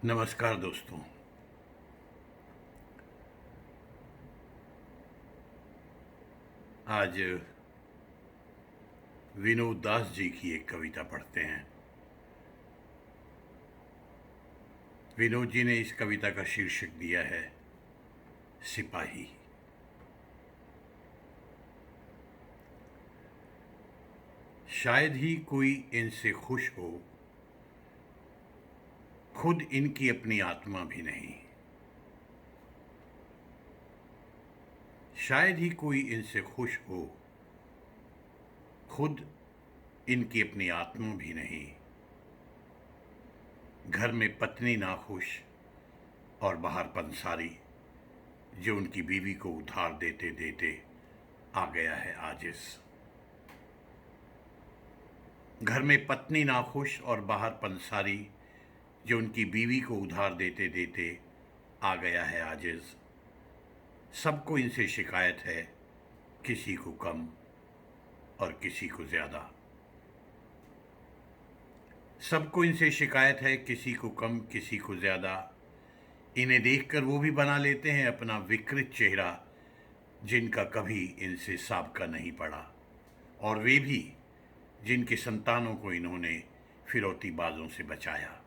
नमस्कार दोस्तों। आज विनोद दास जी की एक कविता पढ़ते हैं। विनोद जी ने इस कविता का शीर्षक दिया है सिपाही। शायद ही कोई इनसे खुश हो, खुद इनकी अपनी आत्मा भी नहीं। शायद ही कोई इनसे खुश हो, खुद इनकी अपनी आत्मा भी नहीं। घर में पत्नी नाखुश और बाहर पंसारी, जो उनकी बीवी को उधार देते देते आ गया है आजिज़। घर में पत्नी नाखुश और बाहर पंसारी, जो उनकी बीवी को उधार देते देते आ गया है आजिज़। सबको इनसे शिकायत है, किसी को कम और किसी को ज़्यादा। सबको इनसे शिकायत है, किसी को कम किसी को ज़्यादा। इन्हें देखकर वो भी बना लेते हैं अपना विकृत चेहरा, जिनका कभी इनसे साबका नहीं पड़ा, और वे भी जिनके संतानों को इन्होंने फिरौती बाजों से बचाया।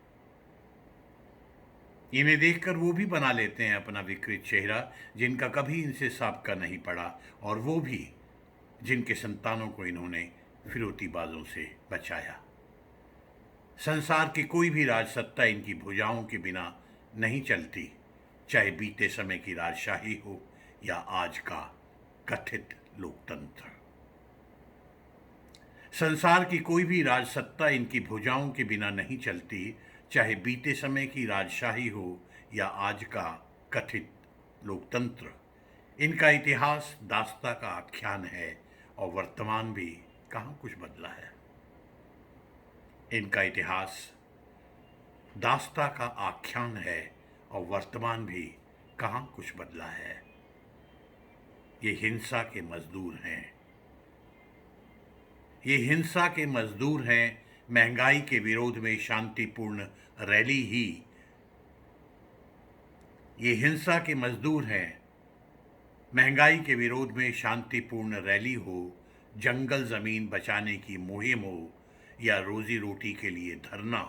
इन्हें देखकर वो भी बना लेते हैं अपना विकृत चेहरा, जिनका कभी इनसे साबका नहीं पड़ा, और वो भी जिनके संतानों को इन्होंने फिरौती बाजों से बचाया। संसार की कोई भी राजसत्ता इनकी भुजाओं के बिना नहीं चलती, चाहे बीते समय की राजशाही हो या आज का कथित लोकतंत्र। संसार की कोई भी राजसत्ता इनकी भुजाओं के बिना नहीं चलती, चाहे बीते समय की राजशाही हो या आज का कथित लोकतंत्र। इनका इतिहास दास्ता का आख्यान है, और वर्तमान भी कहाँ कुछ बदला है। इनका इतिहास दास्ता का आख्यान है, और वर्तमान भी कहाँ कुछ बदला है। ये हिंसा के मजदूर हैं। ये हिंसा के मजदूर हैं। महंगाई के विरोध में शांतिपूर्ण रैली ही ये हिंसा के मजदूर हैं। महंगाई के विरोध में शांतिपूर्ण रैली हो, जंगल ज़मीन बचाने की मुहिम हो, या रोजी रोटी के लिए धरना,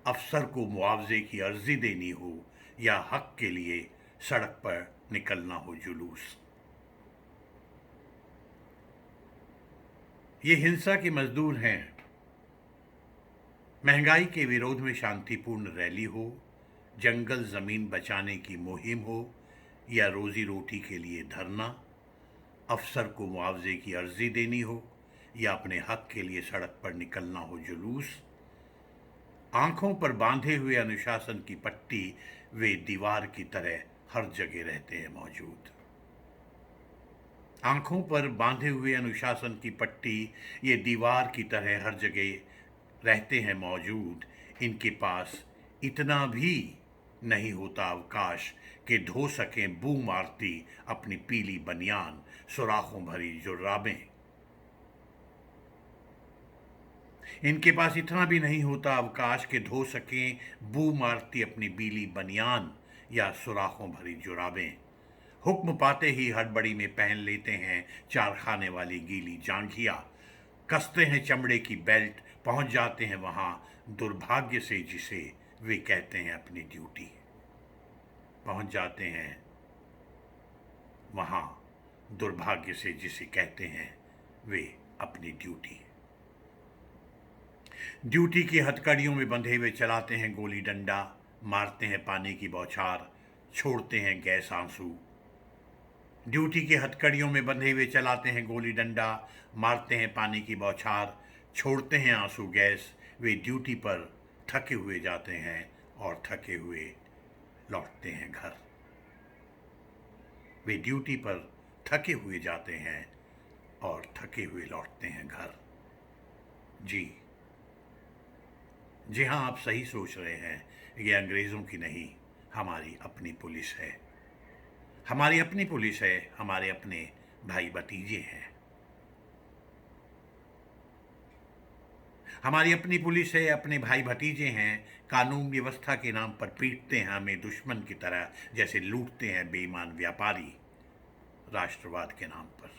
अफसर को मुआवजे की अर्जी देनी हो, या हक के लिए सड़क पर निकलना हो जुलूस। ये हिंसा के मजदूर हैं। महंगाई के विरोध में शांतिपूर्ण रैली हो, जंगल ज़मीन बचाने की मुहिम हो, या रोजी रोटी के लिए धरना, अफसर को मुआवजे की अर्जी देनी हो, या अपने हक के लिए सड़क पर निकलना हो जुलूस। आंखों पर बांधे हुए अनुशासन की पट्टी वे दीवार की तरह हर जगह रहते हैं मौजूद। आंखों पर बांधे हुए अनुशासन की पट्टी ये दीवार की तरह हर जगह रहते हैं मौजूद। इनके पास इतना भी नहीं होता अवकाश कि धो सकें बू मारती अपनी पीली बनियान, सुराखों भरी जुर्राबें। इनके पास इतना भी नहीं होता अवकाश कि धो सकें बू मारती अपनी पीली बनियान या सुराखों भरी जुराबें। हुक्म पाते ही हड़बड़ी में पहन लेते हैं चार खाने वाली गीली जांघिया, कसते हैं चमड़े की बेल्ट, पहुंच जाते हैं वहां दुर्भाग्य से जिसे वे कहते हैं अपनी ड्यूटी। पहुंच जाते हैं वहां दुर्भाग्य से जिसे कहते हैं वे अपनी ड्यूटी। ड्यूटी की हथकड़ियों में बंधे हुए चलाते हैं गोली डंडा, मारते हैं पानी की बौछार, छोड़ते हैं गैस आंसू। ड्यूटी की हथकड़ियों में बंधे हुए चलाते हैं गोली डंडा, मारते हैं पानी की बौछार, छोड़ते हैं आंसू गैस। वे ड्यूटी पर थके हुए जाते हैं और थके हुए लौटते हैं घर। वे ड्यूटी पर थके हुए जाते हैं और थके हुए लौटते हैं घर। जी जी हाँ, आप सही सोच रहे हैं। ये अंग्रेज़ों की नहीं, हमारी अपनी पुलिस है। हमारी अपनी पुलिस है, हमारे अपने भाई भतीजे हैं। हमारी अपनी पुलिस है, अपने भाई भतीजे हैं, कानून व्यवस्था के नाम पर पीटते हैं हमें दुश्मन की तरह, जैसे लूटते हैं बेईमान व्यापारी राष्ट्रवाद के नाम पर।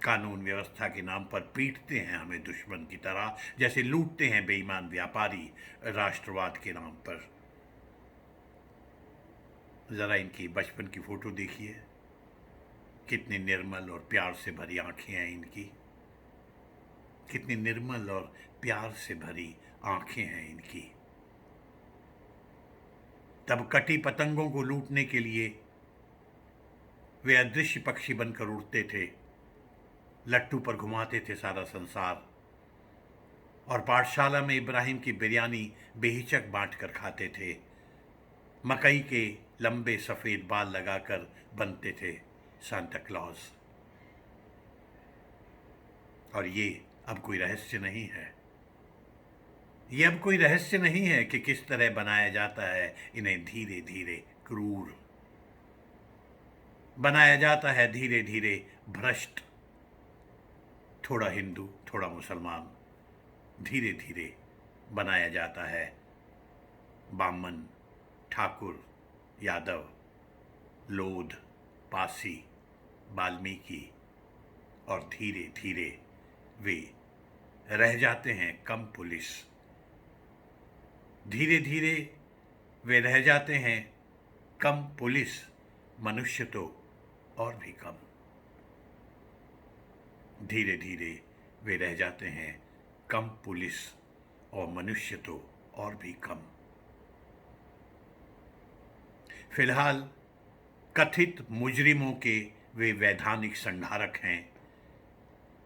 कानून व्यवस्था के नाम पर पीटते हैं हमें दुश्मन की तरह, जैसे लूटते हैं बेईमान व्यापारी राष्ट्रवाद के नाम पर। जरा इनकी बचपन की फोटो देखिए, कितनी निर्मल और प्यार से भरी आंखें हैं इनकी, कितनी निर्मल और प्यार से भरी आंखें हैं इनकी। तब कटी पतंगों को लूटने के लिए वे अदृश्य पक्षी बनकर उड़ते थे, लट्टू पर घुमाते थे सारा संसार, और पाठशाला में इब्राहिम की बिरयानी बेहिचक बांट कर खाते थे। मकई के लंबे सफ़ेद बाल लगाकर बनते थे सांता क्लॉज। और ये अब कोई रहस्य नहीं है, ये अब कोई रहस्य नहीं है कि किस तरह बनाया जाता है इन्हें। धीरे धीरे क्रूर बनाया जाता है, धीरे धीरे भ्रष्ट, थोड़ा हिंदू थोड़ा मुसलमान, धीरे धीरे बनाया जाता है बामन, ठाकुर, यादव, लोध, पासी, वाल्मीकि, और धीरे धीरे वे रह जाते हैं कम पुलिस। धीरे धीरे वे रह जाते हैं कम पुलिस, मनुष्य तो और भी कम। धीरे धीरे वे रह जाते हैं कम पुलिस और मनुष्य तो और भी कम। फिलहाल कथित मुजरिमों के वे वैधानिक संहारक हैं।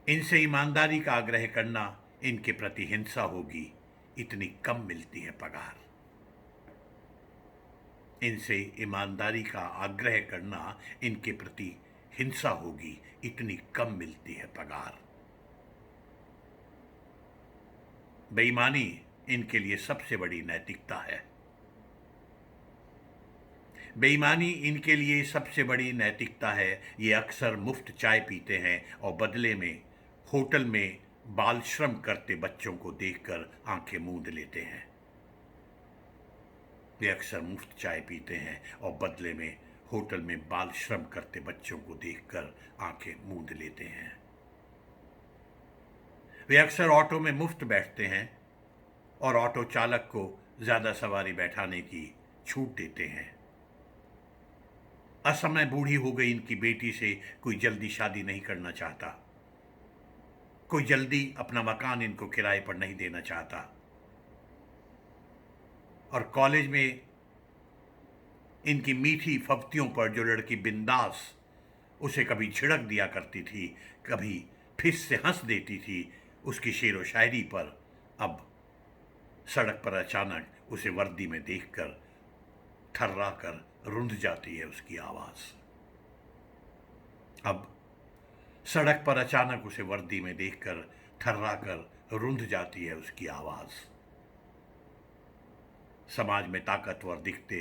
इनसे ईमानदारी का आग्रह करना इनके प्रति हिंसा होगी, इतनी कम मिलती है पगार। इनसे ईमानदारी का आग्रह करना इनके प्रति हिंसा होगी, इतनी कम मिलती है पगार। बेईमानी इनके लिए सबसे बड़ी नैतिकता है। बेईमानी इनके लिए सबसे बड़ी नैतिकता है। ये अक्सर मुफ्त चाय पीते हैं और बदले में होटल में बाल श्रम करते बच्चों को देखकर आंखें मूंद लेते हैं। वे अक्सर मुफ्त चाय पीते हैं और बदले में होटल में बाल श्रम करते बच्चों को देखकर आंखें मूंद लेते हैं। वे अक्सर ऑटो में मुफ्त बैठते हैं और ऑटो चालक को ज़्यादा सवारी बैठाने की छूट देते हैं। असमय बूढ़ी हो गई इनकी बेटी से कोई जल्दी शादी नहीं करना चाहता, कोई जल्दी अपना मकान इनको किराए पर नहीं देना चाहता। और कॉलेज में इनकी मीठी फफ्तियों पर जो लड़की बिंदास उसे कभी झिड़क दिया करती थी, कभी फिस से हंस देती थी उसकी शेर व शायरी पर, अब सड़क पर अचानक उसे वर्दी में देखकर थर्रा कर रुंध जाती है उसकी आवाज़। अब सड़क पर अचानक उसे वर्दी में देखकर थर्रा कर रुंध जाती है उसकी आवाज़। समाज में ताकतवर दिखते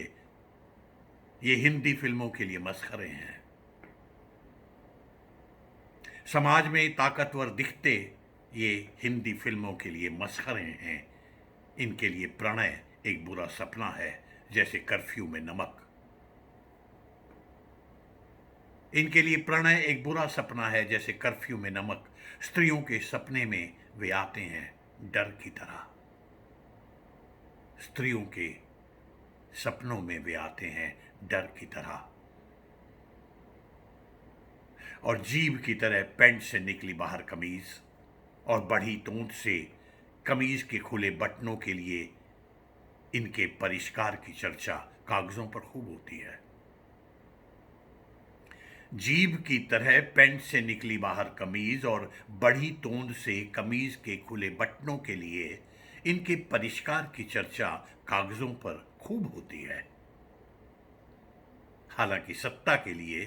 ये हिंदी फिल्मों के लिए मसखरे हैं। समाज में ताकतवर दिखते ये हिंदी फिल्मों के लिए मसखरे हैं। इनके लिए प्रणय एक बुरा सपना है, जैसे कर्फ्यू में नमक। इनके लिए प्रणय एक बुरा सपना है, जैसे कर्फ्यू में नमक। स्त्रियों के सपने में वे आते हैं डर की तरह। स्त्रियों के सपनों में वे आते हैं डर की तरह, और जीभ की तरह पैंट से निकली बाहर कमीज और बढ़ी तोंद से कमीज के खुले बटनों के लिए इनके परिष्कार की चर्चा कागजों पर खूब होती है। जीभ की तरह पैंट से निकली बाहर कमीज और बढ़ी तोंद से कमीज के खुले बटनों के लिए इनके परिष्कार की चर्चा कागजों पर खूब होती है। हालांकि सत्ता के लिए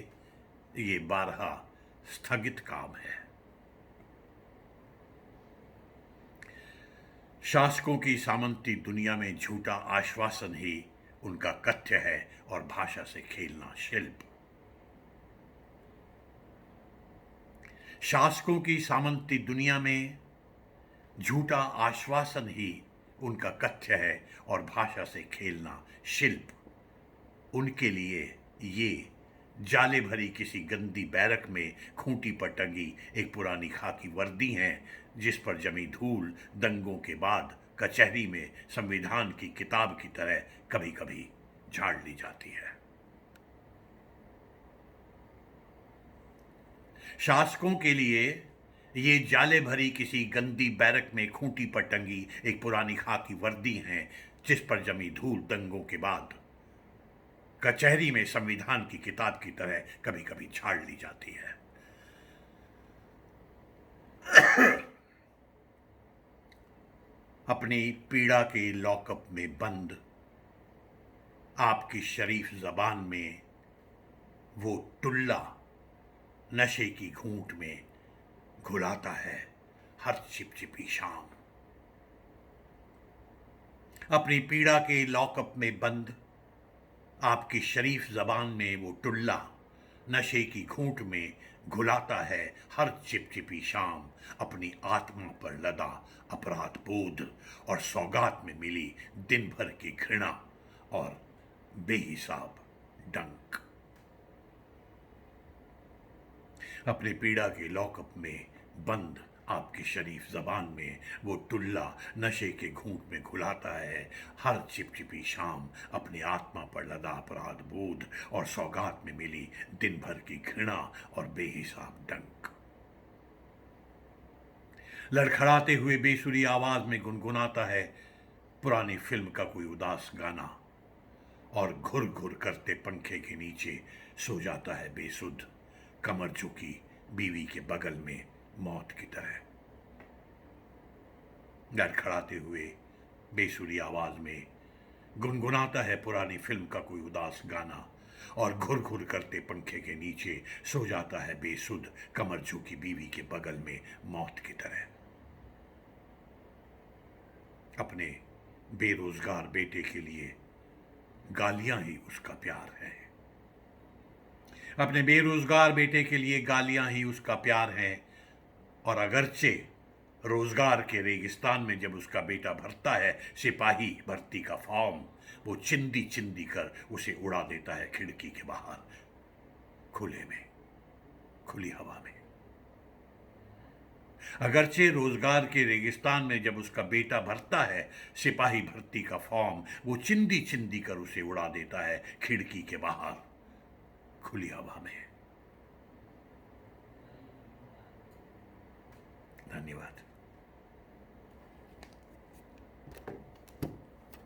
ये बारहा स्थगित काम है। शासकों की सामंती दुनिया में झूठा आश्वासन ही उनका कथ्य है और भाषा से खेलना शिल्प। शासकों की सामंती दुनिया में झूठा आश्वासन ही उनका कथ्य है और भाषा से खेलना शिल्प। उनके लिए ये जाले भरी किसी गंदी बैरक में खूंटी पर टंगी एक पुरानी खाकी वर्दी है, जिस पर जमी धूल दंगों के बाद कचहरी में संविधान की किताब की तरह कभी कभी झाड़ ली जाती है। शासकों के लिए ये जाले भरी किसी गंदी बैरक में खूंटी पर टंगी एक पुरानी खाकी वर्दी है, जिस पर जमी धूल दंगों के बाद कचहरी में संविधान की किताब की तरह कभी कभी झाड़ ली जाती है। अपनी पीड़ा के लॉकअप में बंद आपकी शरीफ जबान में वो टुल्ला नशे की घूंट में घुलाता है हर चिपचिपी शाम। अपनी पीड़ा के लॉकअप में बंद आपकी शरीफ जबान में वो टुल्ला नशे की घूंट में घुलाता है हर चिपचिपी शाम। अपनी आत्मा पर लदा अपराध बोध और सौगात में मिली दिन भर की घृणा और बेहिसाब डंक। अपने पीड़ा के लॉकअप में बंद आपकी शरीफ जबान में वो टुल्ला नशे के घूंट में घुलाता है हर चिपचिपी शाम। अपनी आत्मा पर लदा अपराध बोध और सौगात में मिली दिन भर की घृणा और बेहिसाब डंक। लड़खड़ाते हुए बेसुरी आवाज में गुनगुनाता है पुरानी फिल्म का कोई उदास गाना और घुर घुर करते पंखे के नीचे सो जाता है बेसुध, कमर झुकी बीवी के बगल में मौत की तरह। लड़खड़ाते हुए बेसुरी आवाज में गुनगुनाता है पुरानी फिल्म का कोई उदास गाना और घुर घुर करते पंखे के नीचे सो जाता है बेसुध, कमर झुकी बीवी के बगल में मौत की तरह। अपने बेरोजगार बेटे के लिए गालियां ही उसका प्यार है। अपने बेरोजगार बेटे के लिए गालियां ही उसका प्यार है। और अगरचे रोजगार के रेगिस्तान में जब उसका बेटा भरता है सिपाही भर्ती का फॉर्म, वो चिंदी चिंदी कर उसे उड़ा देता है खिड़की के बाहर खुले में, खुली हवा में। अगरचे रोजगार के रेगिस्तान में जब उसका बेटा भरता है सिपाही भर्ती का फॉर्म, वो चिंदी चिंदी कर उसे उड़ा देता है खिड़की के बाहर खुली हवा में। धन्यवाद।